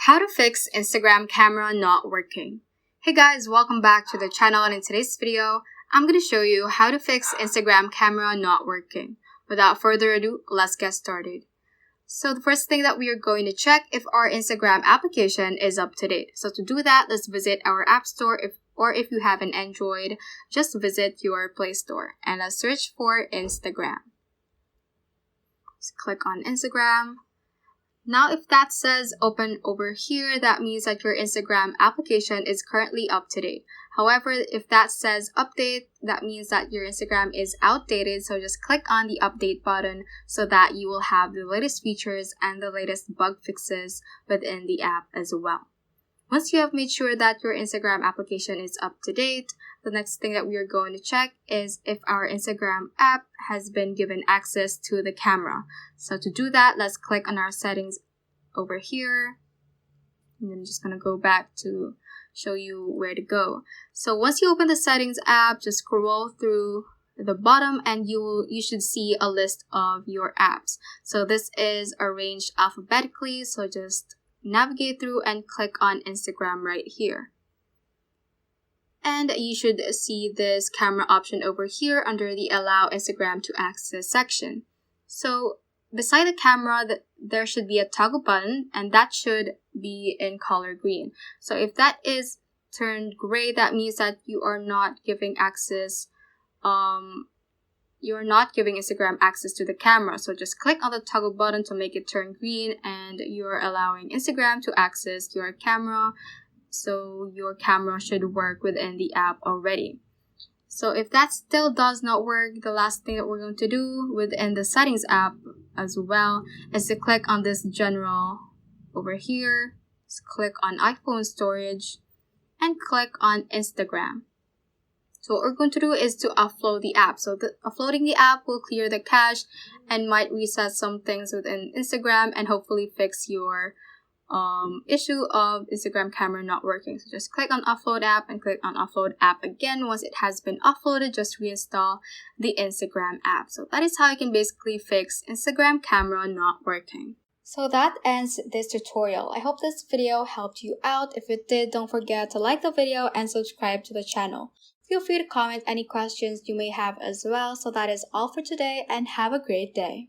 How to fix Instagram camera not working. Hey guys, welcome back to the channel, and in today's video, I'm going to show you how to fix Instagram camera not working. Without further ado, let's get started. So the first thing that we are going to check if our Instagram application is up to date. So to do that, let's visit our app store or if you have an Android, just visit your Play Store and let's search for Instagram. Just click on Instagram. Now, if that says open over here, that means that your Instagram application is currently up to date. However, if that says update, that means that your Instagram is outdated. So just click on the update button so that you will have the latest features and the latest bug fixes within the app as well. Once you have made sure that your Instagram application is up to date, the next thing that we are going to check is if our Instagram app has been given access to the camera. So to do that, let's click on our settings over here. And then I'm just going to go back to show you where to go. So once you open the settings app, just scroll through the bottom and you should see a list of your apps. So this is arranged alphabetically, so just navigate through and click on Instagram right here. And you should see this camera option over here under the Allow Instagram to Access section. So beside the camera, there should be a toggle button, and that should be in color green. So if that is turned gray, that means that you are not giving access, you're not giving Instagram access to the camera. So just click on the toggle button to make it turn green, and you're allowing Instagram to access your camera. So your camera should work within the app already. So if that still does not work, the last thing that we're going to do within the settings app as well is to click on this general over here. Just click on iPhone storage and click on Instagram. So what we're going to do is to offload the app. So offloading the app will clear the cache and might reset some things within Instagram and hopefully fix your issue of Instagram camera not working. So just click on offload app and click on offload app again. Once it has been offloaded, just reinstall the Instagram app. So that is how you can basically fix Instagram camera not working. So that ends this tutorial. I hope this video helped you out. If it did, don't forget to like the video and subscribe to the channel. Feel free to comment any questions you may have as well. So that is all for today, and have a great day.